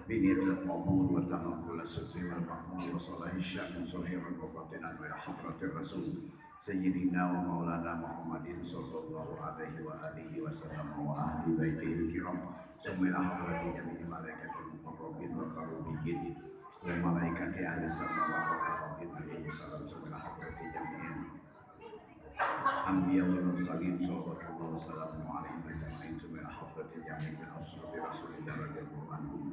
بنية القبول وتنقل السر والمحمود وصلاح الشأن صهيرا وباطنا إلى حضرة الرسول سيدنا ومولانا محمد صلى الله عليه وآله وسلم وأهل بيته الكرام ثم إلى حضرة جميع ملائكة المقربين والقربيين وملائكة أهل السماء والأرضين عليه السلام ثم إلى حضرة جميع أنبياء والمرسلين صلى الله وسلم عليهم أجمعين ثم إلى حضرة جميع أصحاب رسول الله رضي الله عنهم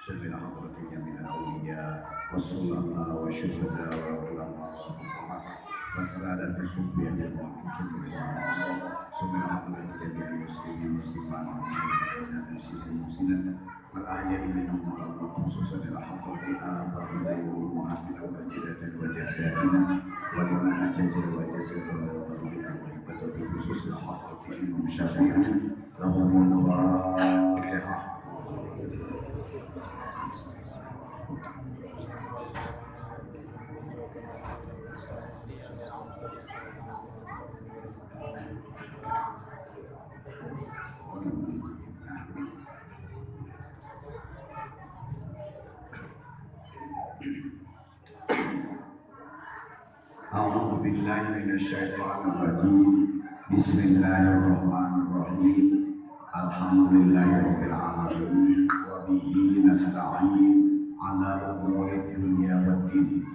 ثم إلى حضرة جميع الأولياء والصلاه والشهداء والعلماء والسادة الصوفية المحققين ثم إلى حضرة جميع المسلمين والمسلمات والمسلمين الأحياء منهم والأموات خصوصا إلى حضرة آبائنا وأمهاتنا وأجدادنا وجداتنا ولمن أجازنا وجزانا بالخصوص إلى حضرة الإمام الشافعي لهم الفاتحة. أعوذ بالله من الشيطان الرجيم بسم الله الرحمن الرحيم الحمد لله رب العالمين وبه نستعين على أمور الدنيا والدين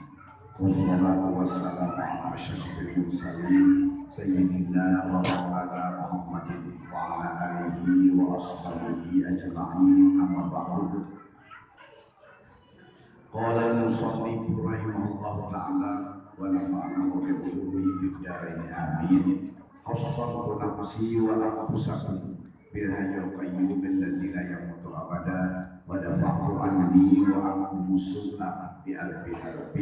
والصلاة والسلام على أشرف المرسلين سيدنا ومولانا محمد وعلى آله وأصحابه أجمعين أما بعد قال المصنف رحمه الله تعالى ونفعنا بعلومه في الدارين آمين حصنت نفسي وأنفسكم بالحي القيوم الذي لا يموت أبدا ودفعت عني وعنكم السنة بألف حرب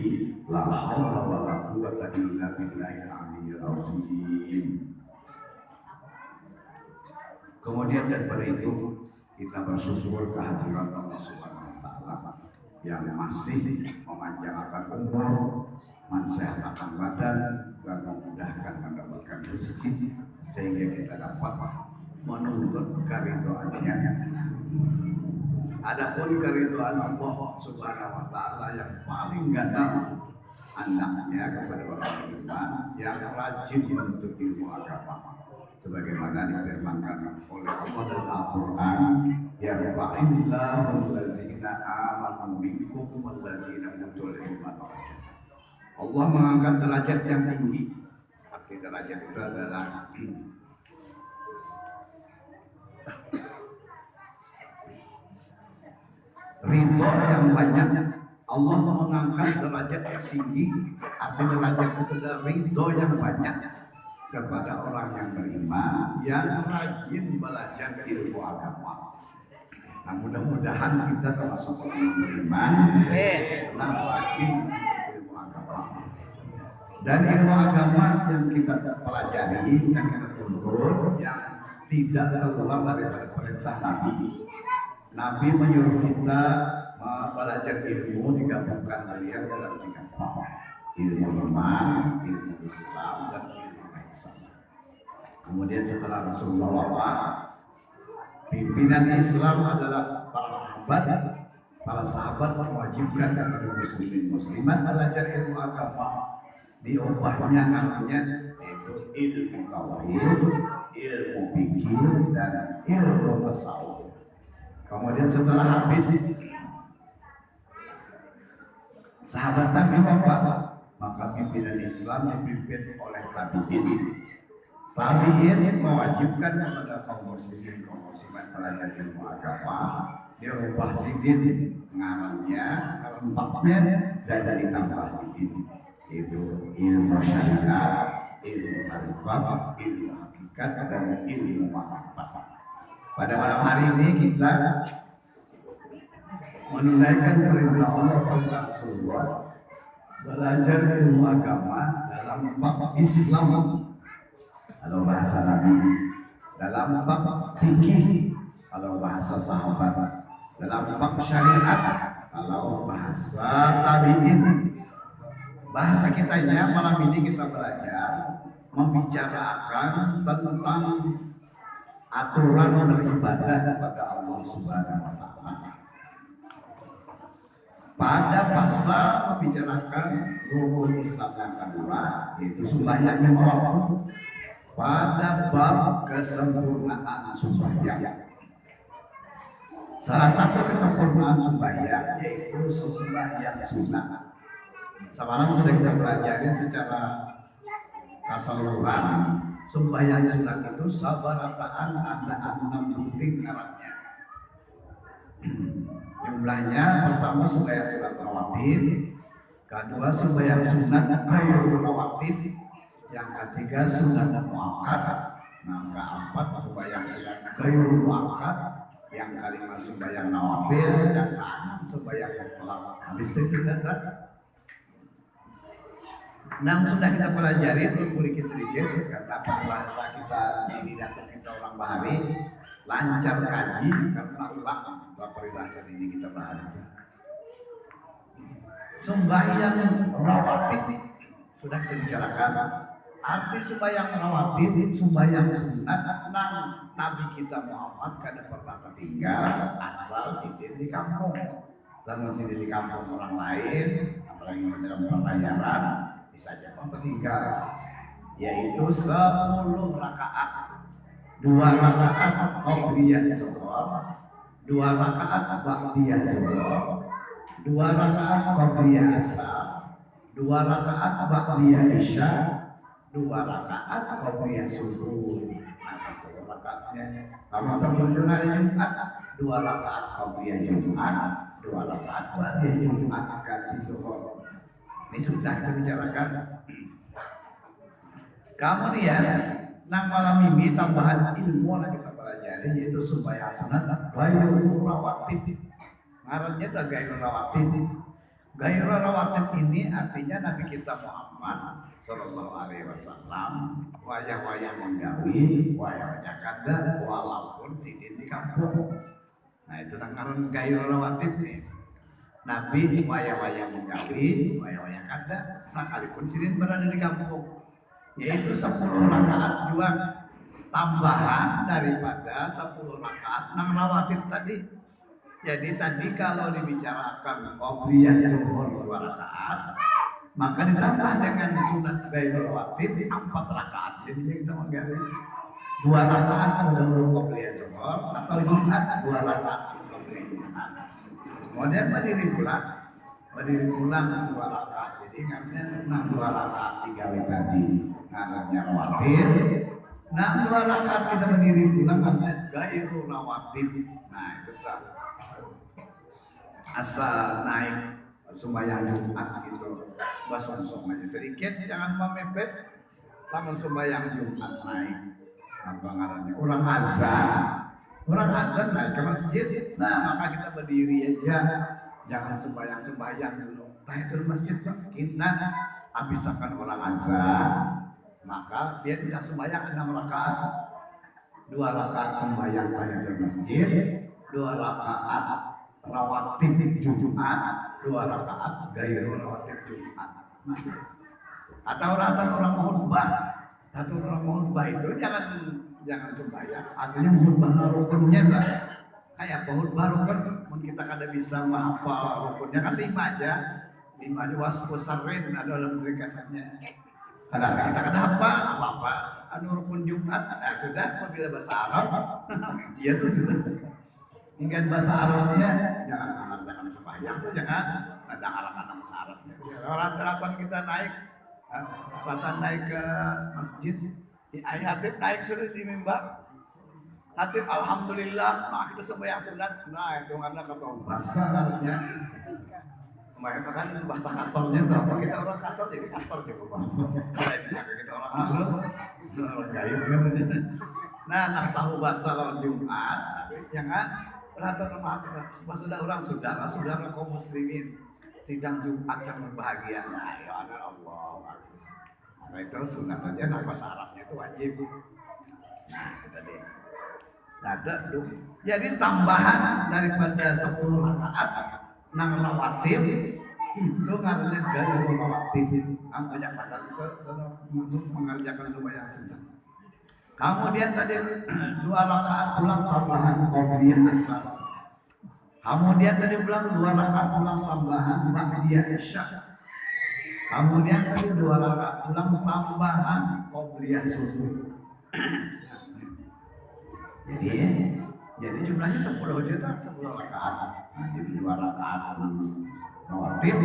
لا حول ولا قوة إلا بالله العلي العظيم. Kemudian daripada itu kita bersyukur kehadiran Allah Subhanahu wa Ta'ala yang masih memanjangkan umur, mensehatkan badan, dan memudahkan mendapatkan rezeki sehingga kita dapat menuntut keridhaannya. Adapun keridhaan Allah Subhanahu wa Ta'ala yang paling ganda anaknya kepada orang beriman yang rajin menuntut ilmu agama. Sebagaimana difirmankan oleh Allah dalam Al-Quran, ya fa'illahu allazina amanu minkum wallazina utul ilma darajat. Allah mengangkat derajat yang tinggi. Arti derajat itu adalah ridho yang banyak. Allah mengangkat derajat yang tinggi. Arti derajat itu adalah ridho yang banyak kepada orang yang beriman yang rajin belajar ilmu agama. Nah, mudah-mudahan kita termasuk orang yang beriman yang rajin ilmu agama. Dan ilmu agama yang kita pelajari, yang kita tuntut, yang tidak keluar dari perintah Nabi. Nabi menyuruh kita belajar ilmu digabungkan beliau dalam 3 bab: ilmu iman, ilmu Islam, dan ilmu ihsan. Kemudian setelah Rasulullah wafat, pimpinan Islam adalah para sahabat. Para sahabat mewajibkan kepada muslimin muslimat belajar ilmu agama. Diubahnya namanya yaitu ilmu tauhid, ilmu fikih, dan ilmu tasawuf. Kemudian setelah habis sahabat Nabi wafat, maka pimpinan Islam dipimpin oleh tabi'in. Tabi'in mewajibkan kepada kaum muslimin kaum muslimat belajar ilmu agama. Dirubah sidin ngarannya, rempaknya, dan ditambah sidin, yaitu ilmu syariat, ilmu arifat, ilmu hakikat, dan ilmu ma'rifat. Pada malam hari ini kita menunaikan perintah Allah kepada Rasulullah belajar ilmu agama dalam bab Islam, kalau bahasa Nabi, dalam bab fikih, kalau bahasa sahabat, dalam bab syariat, kalau bahasa tabi'in. Bahasa kitanya malam ini kita belajar membicarakan tentang aturan beribadah kepada Allah Subhanahu wa Ta'ala. Pada pasal membicarakan rukun Islam yang kedua, yaitu sembahyang lima waktu. Pada bab kesempurnaan sembahyang, salah satu kesempurnaan sembahyang yaitu sembahyang sunat. Semalam sudah kita pelajari secara keseluruhan. Sembahyang sunat itu sabarataan ada 6 rutin ngarannya. Jumlahnya pertama sembahyang sunat rawatib, kedua sembahyang sunat ghairul rawatib, yang ketiga sunat muakkad, yang keempat sembahyang sunat ghairul muakkad, yang kelima sembahyang nawafil, yang keenam sembahyang mutlak. Habis itu data. Nah, sudah kita pelajari sedikit karena bahasa kita ini atau kita orang Bahari lancar kaji karena ulang peribahasa ini kita bahas. Sembahyang rawatib sudah kita bicarakan. Arti sembahyang rawatib, sembahyang sunat, Nabi kita Muhammad kada pernah tinggal asal sidin di kampung. Lalu sidin di kampung orang lain, apalagi dalam pelayaran, bisa jadi tinggal, yaitu 10 rakaat, 2 rakaat qobliyah zuhur, 2 rakaat ba'diyah zuhur, 2 rakaat qobliyah asar, 2 rakaat ba'diyah isya, 2 rakaat qobliyah subuh. Nah, 10 rakaatnya kalau terjun hari Jumat, 2 rakaat qobliyah Jumat, 2 rakaat ba'diyah Jumat ganti zuhur. Ini sudah kita bicarakan. Kemudian nang malam ini tambahan ilmu yang kita pelajari yaitu sembahyang sunat ghairul rawatib. Ngarannya itu ghairul rawatib. Ghairul rawatib ini artinya Nabi kita Muhammad sallallahu alaihi wasallam wayah-wayah menggawi, wayah-wayah kada walaupun sidin di kampung. Nah, itu ngaran ghairul rawatib nih. Nabi wayah-wayah menggawi, wayah-wayah kada sekalipun sidin berada di kampung, yaitu 10 rakaat juga tambahan daripada 10 rakaat nang rawatib tadi. Jadi tadi kalau dibicarakan qobliyah zuhur 2 rakaat, maka ditambah dengan sunat ghairul rawatib 4 rakaat. Jadi kita menggawi 2 rakaat dahulu qobliyah zuhur atau Jumat 2 rakaat qobliyah Jumat. Kemudian berdiri pulang 2 rakaat. Jadi ngaranya 2 rakaat digawe tadi ngaranya rawatib. 2 rakaat kita berdiri pulang ngaranya ghairul rawatib. Nah, itu tak asal naik sembahyang Jumat itu basong-basong aja sedikit, jangan memepet. Lamun sembahyang Jumat naik apa ngarannya orang azan naik ke masjid. Nah, maka kita berdiri aja, jangan sembahyang dulu. Tahiyatul masjid kita habis akan orang azan, maka dia tidak sembahyang 6 rakaat. 2 rakaat sembahyang tahiyatul masjid, 2 rakaat rawatib Jumat, 2 rakaat ghairul rawatib Jumat. Nah, atau orang khutbah itu jangan sembahyang, artinya khutbah rukunnya kan kayak khutbah rukun kita kada bisa menghafal rukunnya kan 5 aja wasfu sarrin ada dalam ringkasannya. Kadang kita kada hafal apa-apa anu rukun Jumat. Nah, sudah apabila bahasa Arab dia tuh sudah hingga bahasa Arabnya jangan mengatakan sembahyang tuh jangan ada arahan bahasa Arabnya. Rata-rata kita naik ke masjid di hatib naik sudah di mimbar hatib alhamdulillah, nah kita sembahyang sunat. Nah, itu karena kata bahasa Arabnya kemarin kan bahasa kasarnya tuh apa, kita orang kasar jadi kasar juga bahasa kita orang halus orang gaib kan. Nah tahu bahasa lawan Jumat tapi jangan rata-rata sudah orang saudara kaum muslimin sidang Jumat yang berbahagia. Nah, ya Allah. Nah itu sunat aja, nama syaratnya itu wajib. Nah itu deh. Nah itu jadi tambahan daripada 10 rakaat nang rawatib itu karena gaya rawatib. Banyak pada itu untuk mengerjakan lumayan sunat. Kemudian tadi 2 rakaat pulang tambahan qobliyah asar. Kemudian tadi pulang 2 rakaat pulang tambahan ba'diyah isya. Kemudian tadi 2 rakaat pulang tambahan qobliyah subuh. Jadi jumlahnya 10 juta 10 rakaat. Nah, jadi 2 rakaat rawatib,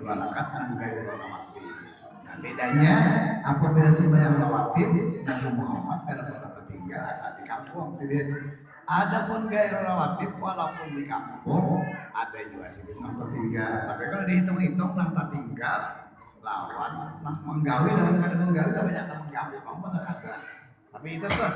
2 rakaat ghair rawatib. Nah, bedanya apabila sembahyang rawatib Nabi Muhammad pada ketinggal asal di kampung sini. Adapun ghair rawatib walaupun di kampung ada juga sih nang tertinggal. Tapi kalau dihitung-hitung nang tertinggal lawan nang menggawi lawan kada menggawi banyak nang menggawi mampu ada. Tapi itu tuh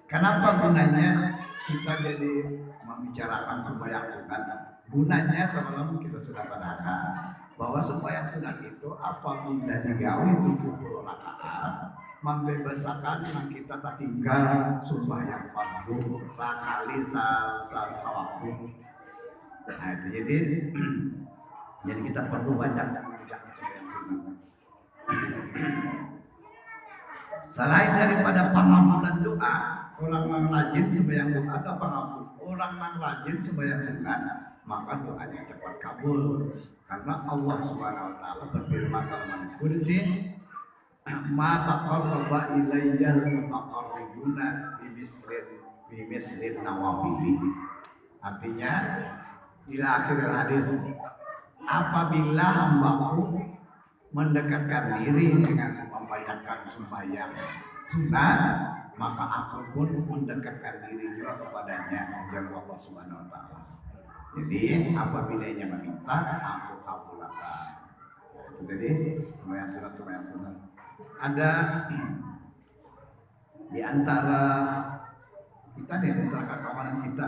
kenapa gunanya kita jadi membicarakan sembahyang sunat? Gunanya sebelum kita sudah katakan bahwa sembahyang sunat itu apabila digawi 70 rakaat membebaskan yang kita tak tinggal sembahyang fardu sekali sewaktu. Nah itu jadi kita perlu banyak mengerjakan sembahyang sunat. Selain daripada pengampunan doa, orang yang rajin sembahyang doa atau pengampun, orang yang rajin sembahyang sunat, maka doanya cepat kabul. Karena Allah Subhanahu wa taala berfirman dalam hadis qudsi, "Ma taqarraba ilayya al-mutaqarribuna bimislin nawafili." Artinya, ila akhir hadis, apabila hambaku mendekatkan diri dengan membayangkan sembahyang sunat, maka aku pun mendekatkan diri juga kepadanya, ujar Allah Subhanahu wa taala. Jadi apabila ia meminta, aku kabulkan. Itu jadi sembahyang sunat. Ada di antara kita nih, antara kawanan kita,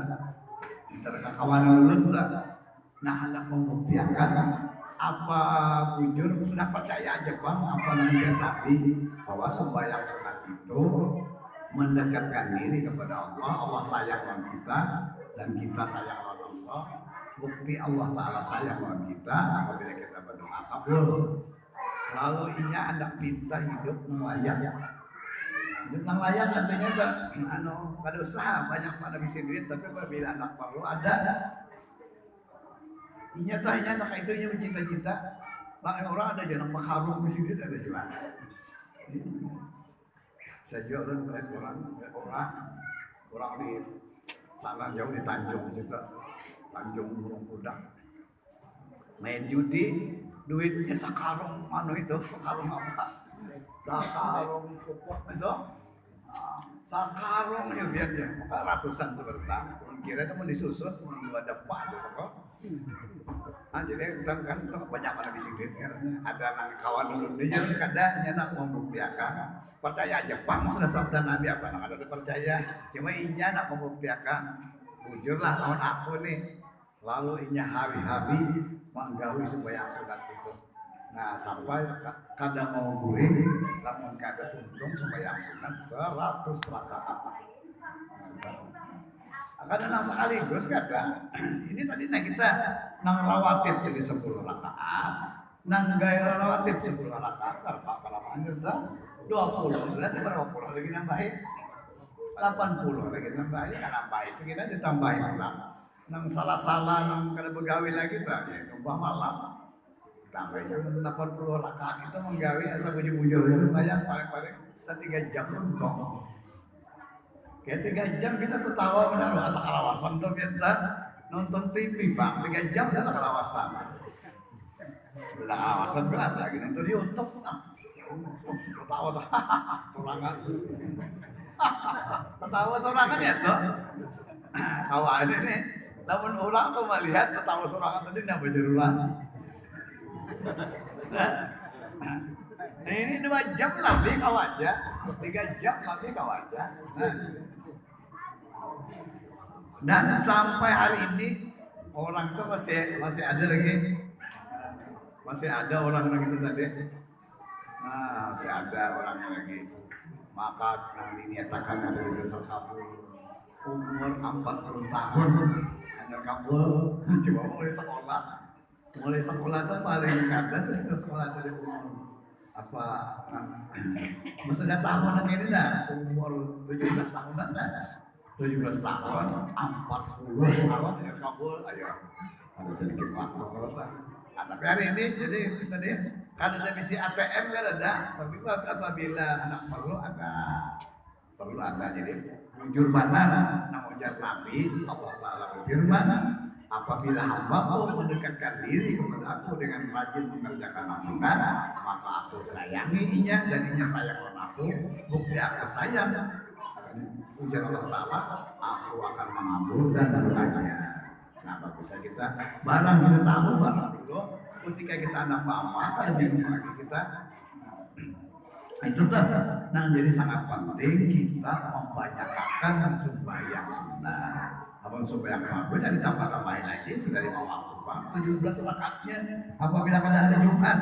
antara kawanan lulunta, nah hendak membuktikan apa bujur sudah percaya aja bang apa namanya tadi bahwa sembahyang sunat itu mendekatkan diri kepada Allah. Allah sayang sama kita dan kita sayang sama Allah. Bukti Allah Ta'ala sayang sama kita apabila kita berdoa kabul. Lalu ini hendak minta hidup layak. Hidup yang layak artinya pada usaha banyak pada misi duit, tapi apabila anak perlu ada nyatanya anak itu nya mencita-cita banyak orang ada jalan mengharung di sini ada juga. Saya juga orang di sana jauh di Tanjung situ, Tanjung Burung Kuda main judi, duitnya sakarung itu sakarung apa? Sakarung pupuk itu. Sakarung ya biar dia ratusan sebentar. Kira itu mau disusut mau dua depan itu kok. Nah, jadi kita kan banyak mana bisikin ada nang kawan dulu dia kadangnya nak membuktikan percaya Jepang sudah sabda Nabi apa nak ada percaya cuma inya nak membuktikan bujurlah lawan aku nih lalu inya hari-hari menggawi sembahyang sunat itu. Nah sampai kadang mau gue namun kadang untung sembahyang sunat 100 rakaat. Kadang sekaligus kadang ini tadi kita nang rawatib jadi 10 rakaat, nang gaya rawatib 10 rakaat, berapa kita 20 sudah 20 lagi nambahin 80 lagi nambahin kan nambah itu kita ditambahin ulang. Nang salah nang kada begawi lagi ta ya tumpah malam. Tambahnya 80 rakaat itu menggawi asa bujur-bujur itu bayang paling-paling 3 jam untung. Kayak 3 jam kita tertawa benar asa kalawasan tuh kita nonton TV bang 3 jam dah kalawasan. Udah kalawasan berapa lagi nonton YouTube tertawa dah sorangan. Tertawa sorangan ya tuh. Kawan ini namun ulang tuh melihat tertawa sorangan tadi nambah jerulah. Nah, ini 2 jam lebih kau aja, 3 jam lebih kau aja. Dan sampai hari ini orang tuh masih ada lagi, masih ada orang yang itu tadi. Nah, masih ada orangnya lagi. Maka yang dinyatakan ada di desa kabul umur 40 tahun hanya kabul coba mulai sekolah itu paling kada tuh itu sekolah dari umur apa maksudnya tahunan ini dah umur 17 tahunan dah 17 tahun 40 tahun ya kabul ayo ada sedikit waktu kalau tak. Nah, tapi hari ini jadi tadi kan ada misi ATM kan ada, tapi apabila anak perlu ada jadi jujur mana nak ujar Nabi Allah Taala berfirman apabila hamba mendekatkan diri kepada aku dengan rajin mengerjakan nafsukan maka aku sayanginya dan inya sayang kepada aku bukti aku sayang ujar Allah Taala aku akan mengabulkan doanya. Nah, bisa kita barang kita tahu barang dulu ketika kita anak mama kan bingung lagi kita itu tuh nah jadi sangat penting kita membanyakkan sembahyang sunnah apapun sembahyang fardu jadi tambah-tambahin lagi sudah 5 waktu 17 rakatnya apabila pada hari Jumat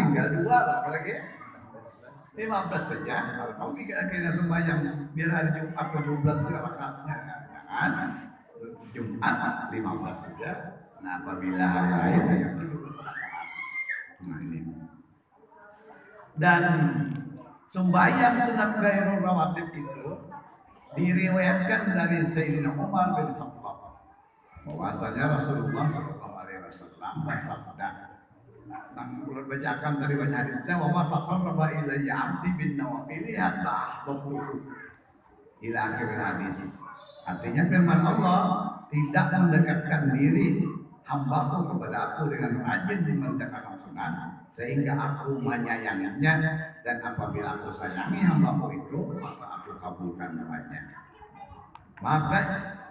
tinggal 2 lagi 15 saja kalau kita sembahyang biar hari Jumat 17 rakatnya Jumat 15 saja. Nah apabila hari lain yang 17 rakaat. Nah ini. Dan sembahyang sunat ghairul rawatib itu diriwayatkan dari Sayyidina Umar bin Khattab bahwasanya Rasulullah SAW bersabda. Nah, menurut bacakan dari banyak hadisnya wa ma taqarraba ilayya 'abdi bin nawafil hatta ahbabtuhu ila akhir hadis. Artinya firman Allah tidak mendekatkan diri hambaku kepada aku dengan rajin mengerjakan sunnah sehingga aku menyayanginya dan apabila aku sayangi hambaku itu maka aku kabulkan doanya. Maka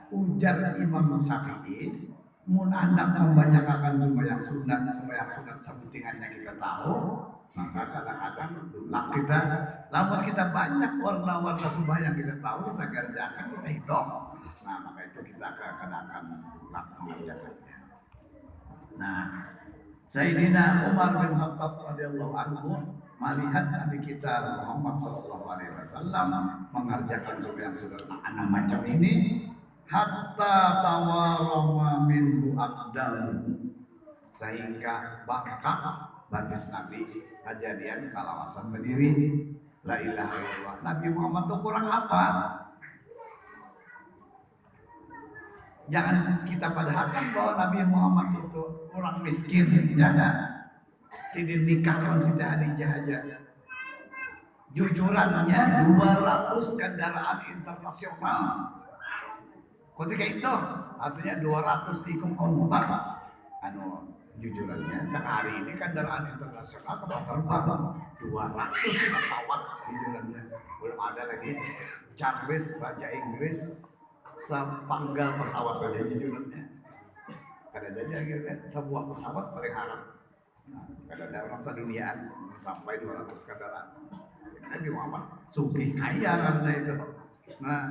ujar Imam Syafi'i mun anda membanyakan sembahyang sunat seperti yang kita tahu maka kadang-kadang kita lamun kita banyak warna-warna sembahyang kita tahu kita kerjakan kita hidup nah maka itu kita akan mengerjakannya. Nah Sayyidina Umar bin Khattab radhiyallahu anhu melihat Nabi kita Muhammad SAW mengerjakan sembahyang sunat anak macam ini hatta tawarama minhu aqdam sehingga bangkak batis Nabi kejadian kalawasan berdiri la ilaha illallah. Nabi Muhammad itu kurang apa? Jangan kita padahalkan bahwa Nabi Muhammad itu orang miskin, jangan. Sidin nikah dengan Siti Khadijah aja. Jujurannya 200 kendaraan internasional. Ketika itu artinya 200 ikut kontak. Jujurannya kan hari ini kendaraan internasional kapal terbang 200 pesawat jujurannya belum ada lagi Charles Raja Inggris sepanggal pesawat aja jujurannya kadang aja akhirnya sebuah pesawat paling harap kadang ada orang seduniaan sampai 200 kendaraan Nabi Muhammad sugih kaya karena itu. Nah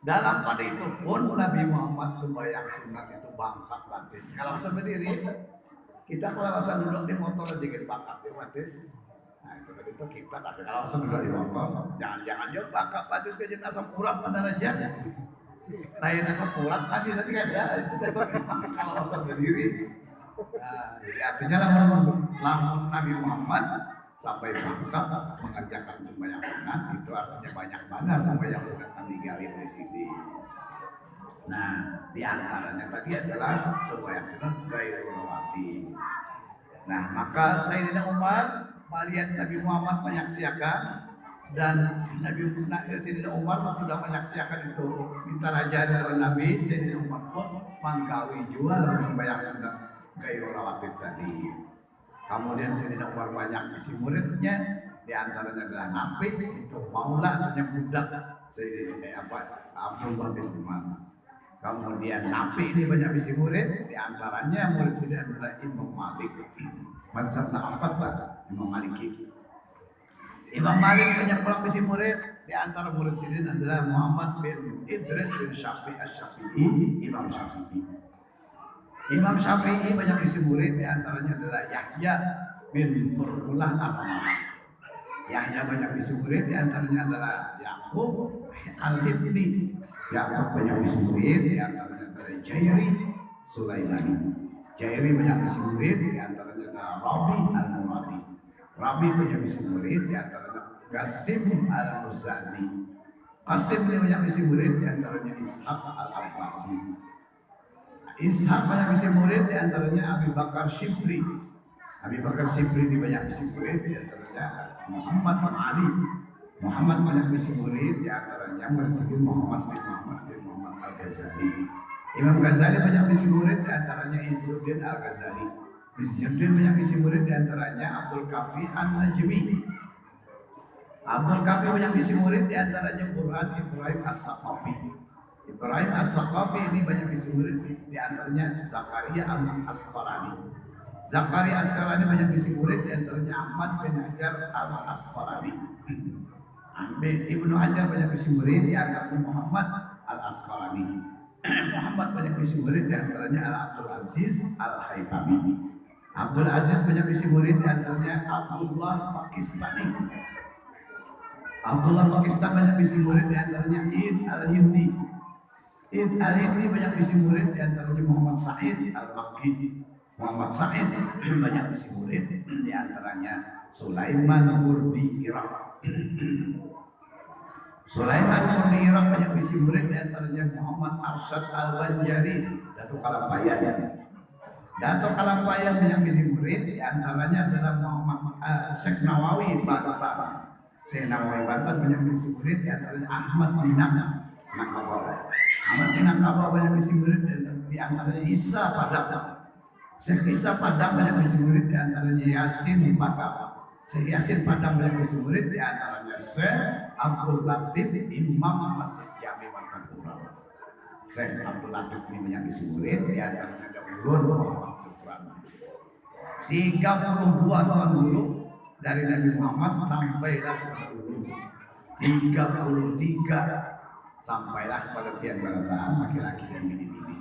dalam pada itu pun Nabi Muhammad sembahyang sunat itu bangkat batis kalau sendiri kita kalau asal duduk di motor aja gitu bakat di batis. Nah itu kita tapi kalau asal duduk di motor jangan juga bakat batis ke jenis asam urat mana aja. Nah ini asam urat tadi ada itu kalau asal sendiri. Nah jadi artinya lamun Nabi Muhammad sampai bangkat mengerjakan sembahyang sunat itu artinya banyak banget sembahyang sunat Nabi gali di sini. Nah, di antaranya tadi adalah sembahyang sunat ghairul rawatib. Nah, maka Sayyidina Umar melihat Nabi Muhammad menyaksikan dan Sayyidina Umar sesudah menyaksikan itu minta raja dari Nabi Sayyidina Umar pun menggawi jual sembahyang sunat ghairul rawatib tadi. Kemudian Sayyidina Umar banyak isi muridnya di antaranya adalah Nabi itu Maula yang budak Sayyidina Abdullah bin Umar. Kemudian Nabi ini banyak isi murid, di antaranya murid sini adalah Imam Malik. Mazhab 4 lah, Imam Maliki. Imam Malik banyak orang isi murid, Di antara murid sidin adalah Muhammad bin Idris bin Syafi'i Asy-Syafi'i, Imam Syafi'i. Imam Syafi'i banyak isi murid, di antaranya adalah Yahya bin Burmulah Al-Hamam. Yahya banyak isi murid, di antaranya adalah Yakub Al-Hibni. Yakub banyak isi murid, di antaranya adalah Jairi Sulaimani. Jairi banyak isi murid, di antaranya adalah Rabi Al-Muradi. Rabi banyak isi murid, di antaranya Qasim Al-Muzani. Qasim banyak isi murid, di antaranya Ishaq Al-Abbasi. Ishaq banyak isi murid, di antaranya Abi Bakar Shibli. Abi Bakar Shibli ini banyak isi murid, di antaranya Muhammad bin Ali. Muhammad banyak isi murid, di antaranya murid sedih Muhammad bin Muhammad Al-Ghazali. Imam Ghazali banyak isi murid, di antaranya Izzuddin Al-Ghazali. Izzuddin banyak isi murid, di antaranya Abdul Kafi An-Najmi. Abdul Kafi banyak isi murid, di antaranya Burhan Ibrahim As-Saqafi. Ibrahim As-Saqafi ini banyak isi murid, di antaranya Zakaria Al-Asqalani. Zakaria Asqalani banyak isi murid, di antaranya Ahmad bin Hajar Al-Asqalani. Ibnu Hajar banyak isi murid, di antaranya Muhammad Al-Asqalani. Muhammad banyak isi murid, di antaranya Abdul Aziz Al-Haytami. Abdul Aziz banyak isi murid, di antaranya Abdullah Pakistani. Abdullah Pakistan banyak isi murid, di antaranya Id Al-Hindi. Id Al-Hindi banyak isi murid, di antaranya Muhammad Said Al-Makki. Muhammad Said banyak isi murid, di antaranya Sulaiman Kurdi Irak. Sulaiman Kurdi Irak banyak isi murid, di antaranya Muhammad Arsyad Al-Banjari, Datuk Kalampayan. Datuk Kalampayan banyak isi murid, di antaranya adalah Muhammad Syekh Nawawi Bantan. Syekh Nawawi Bantan banyak isi murid, di antaranya Ahmad bin Nakabah. Ahmad bin Nakabah banyak isi murid, di antaranya Isa Padang. Syekh Isa Padang banyak isi murid, di antaranya Yasin Padang. Syekh Yasin Padang banyak isi murid, di antaranya Syekh Abdul Latif Imam Masjid Jami Banten. Syekh Abdul Latif ini banyak isi murid, di antaranya ada Ulun Muhammad Syukran. 32 tahun dulu dari Nabi Muhammad sampailah kepada Ulun. 33 sampailah kepada pian-pian laki-laki dan bini-bini.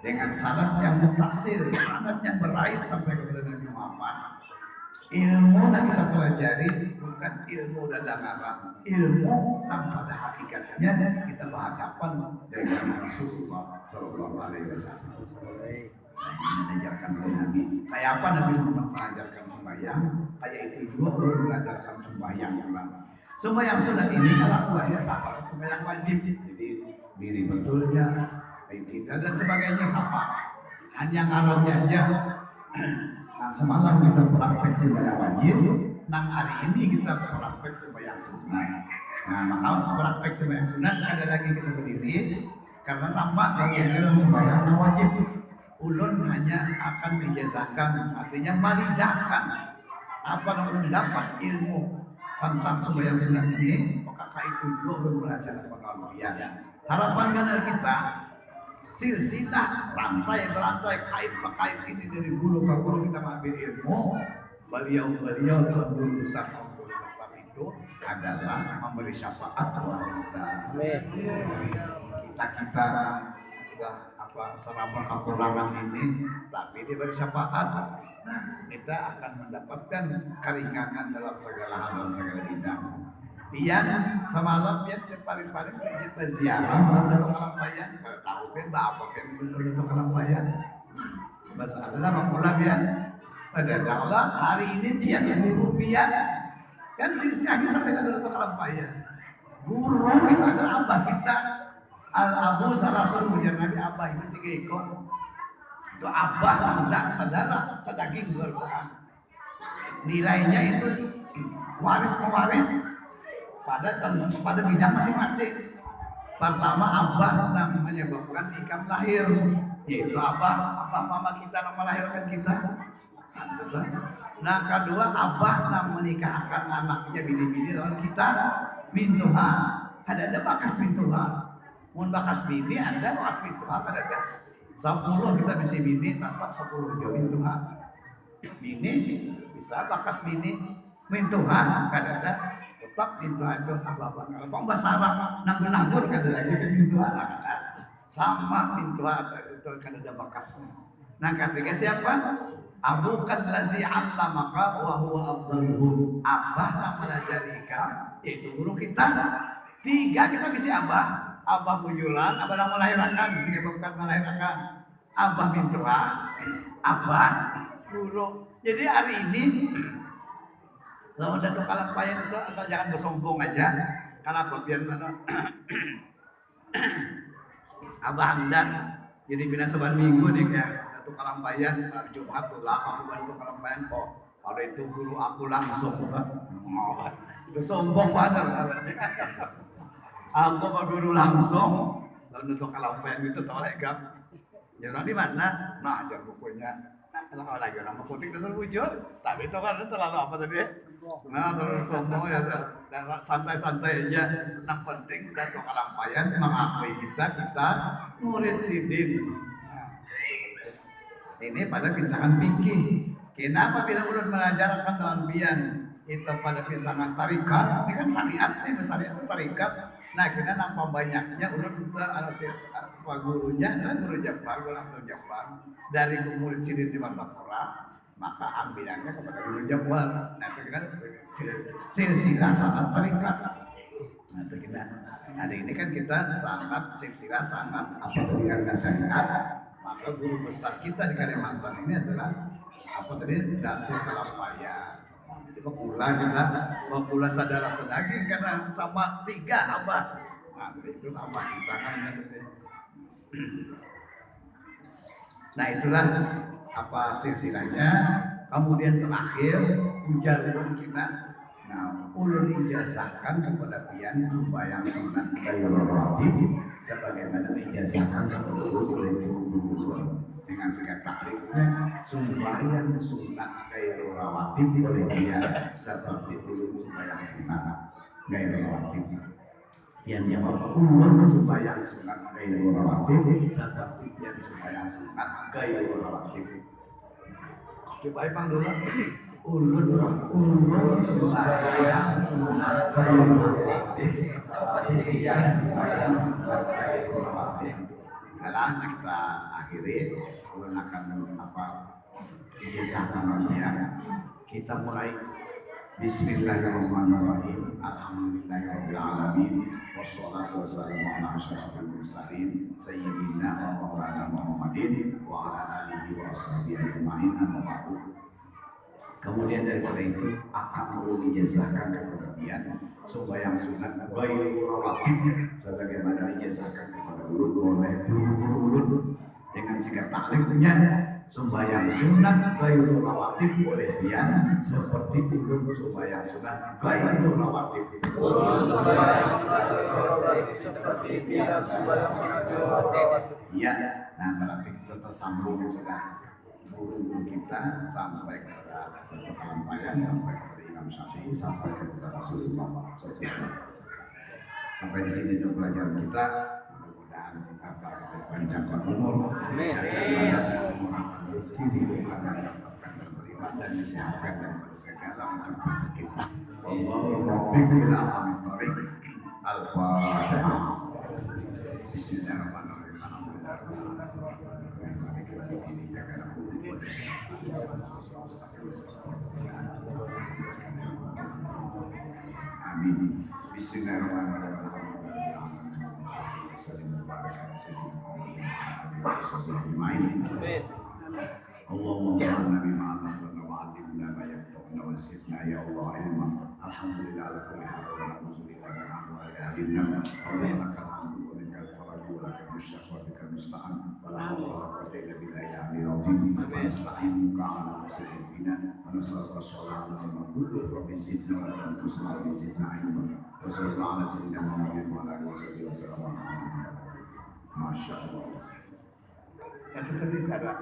Dengan syarat yang mutasil, syarat yang berait sampai kepada Nabi Muhammad. Ilmu yang kita pelajari bukan ilmu dagangan, ilmu yang pada hakikatnya kita berhadapan dengan Rasulullah Sallallahu Alaihi Wasallam. Ini mengajarkan oleh Nabi. Kayak apa Nabi Muhammad mengajarkan sembahyang? Kayak itu juga belum mengajarkan sembahyang ulang. Sembahyang sunat ini kelakuannya sama sembahyang wajib. Jadi diri betulnya, tidak dan sebagainya sama. Hanya ngarannya aja. Nah, semalam kita praktek sembahyang wajib, nang hari ini kita praktek sembahyang sunat. Nah, maka praktek sembahyang sunat ada lagi kita berdiri karena sama bagian dalam sembahyang wajib. Ulun hanya akan dijazahkan, artinya melidakan apa yang dapat ilmu tentang sembahyang sunat ini, maka itu juga ulun belajar pengalaman. Harapan dari kita silsilah rantai kait ini dari guru ke guru kita mengambil ilmu. Beliau Tuhan Guru Besar itu adalah memberi syafaat buat kita. Kita sudah selama kekurangan ini, tapi dia beri syafaat. Nah, kita akan mendapatkan keringanan dalam segala hal dan segala bidang. Pian semalam pian paling-paling berziarah dalam Kalampayan. Kalau tahu pian apa pian dalam Kalampayan. Bahasa adalah makulah pian. Pada Allah hari ini dia yang pian kan silsilahnya sampai ke dalam Kalampayan. Guru itu adalah abah kita. Al-Abu Salasul Mujar Nabi Abah itu 3 ekor. Itu abah tidak saudara sedaging Al-Quran. Nilainya itu waris-mewaris pada bidang masing-masing. Pertama abah yang menyebabkan ikam lahir, yaitu abah mama kita yang melahirkan kita. Nah kedua abah yang menikahkan anaknya bini-bini lawan kita mintuha. Ada bakas mintuha. Mun bakas bini ada bakas mintuha ada 10 kita bisa bini tetap 10 jauh mintuha. Bini bisa bakas bini mintuha ada tetap itu apa bahasa Arab nanggur kada lagi ke pintu anak sama pintu itu kan ada bekasnya. Nah ketiga siapa? Abukan lazi allamaka wa huwa afdaluhum. Abah yang mengajarika yaitu guru kita. 3 kita bisa abah. Abah buyuran, abah yang melahirkan, menyebabkan melahirkan. Abah mintua, abah guru. Jadi hari ini lawan Datuk Kalampayan itu asal jangan bersombong aja. Kenapa biar mana? Abah Hamdan jadi bina seban minggu nih kayak Datuk Kalampayan hari Jumat tuh lah aku Datuk Kalampayan kok. Kalau itu guru aku langsung itu sombong banget. Aku mau guru langsung lalu Datuk Kalampayan itu tolek gak. Jadi di mana? Nah aja bukunya. Kalau lagi orang mengkutik terus wujud, tapi itu kan terlalu apa tadi? Nah terlalu sombong ya dan santai-santai aja. Yang penting Datuk Kalampayan mengakui kita murid sidin. Ini pada pintangan fikih. Kenapa bila ulun mengajarkan daun bian itu pada pintangan tarikat? Ini kan syariat, ini syariat itu tarikat. Nah kita nampak banyaknya ulun kita gurunya adalah guru Jafar, guru Abdul Jafar dari murid sidin di Martapura, maka ambilannya kepada guru Jafar. Nah itu kita silsilah sanad tarikat. Nah itu kita. Nah ini kan kita sanad silsilah sanad apa tadi kan syariat. Maka guru besar kita di Kalimantan ini adalah apa tadi Datuk Kalampayan. Jadi pula saudara sedaging karena sama 3 abah. Nah itu abah kita kan. Nah itulah apa silsilahnya. Kemudian terakhir ujar ulun kita. Nah ulun ijazahkan kepada pian supaya sunat gairul ratib sebagaimana ijazahkan oleh guru dengan segala takrifnya sembahyang sunat gairul rawatib oleh dia seperti ulun sembahyang sunat gairul rawatib. Yang jawab ulun sembahyang sunat gairul rawatib seperti yang sembahyang sunat gairul rawatib. Coba ipang dulu. Ulun sembahyang sunat gairul rawatib seperti yang sembahyang sunat gairul rawatib. Nah kita akhiri ulun akan ijazahkan ya. Kita mulai Bismillahirrahmanirrahim. Alhamdulillahirabbil alamin. Wassalatu wassalamu ala asyrofil mursalin sayyidina wa maulana Muhammadin wa ala alihi wa washabihi ajmain amma ba'du. Kemudian daripada itu akan ulun ijazahkan kepada pian sembahyang sunat gairul rawatib sebagaimana ijazahkan kepada ulun oleh guru-guru ulun dengan sikap taklifnya sembahyang sunat gairul rawatib oleh pian seperti ulun sembahyang sunat gairul rawatib. Ulun sembahyang sunat gairul rawatib seperti pian sembahyang sunat gairul rawatib. Iya, nah berarti kita tersambung sudah guru kita sampai kepada Datuk Kalampayan, sampai kepada Imam Syafi'i, sampai kepada Rasulullah SAW. Sampai di sini juga pelajaran kita. Mudah-mudahan kita panjangkan umur, mengurangkan rezeki, mendapatkan beriman dan disehatkan dari segala macam penyakit. Allahumma bil alamin tarik al-Fatihah. Bismillahirrahmanirrahim. Amin. Bismillahirrahmanirrahim. Allahumma salli ala Nabi wa alimna ma yanfa'una wa zidna ya Allah ilma. Alhamdulillah ala kulli hal wa na'udzu billahi min ahwali ahlina. Allahumma lakal hamdu wa lakal faraju wa lakal musyaffa wa lakal musta'an. Wa la hawla wa la quwwata illa billahi al-'aliyyil 'azim. Wa nasta'inuka 'ala muslimina wa nas'aluka as-salama wa kullu rabbi zidna wa la tanqusna wa zidna ilma. Wa sallallahu ala sayyidina Muhammadin wa ala alihi wa sallam. Masya Allah. Yang tadi ada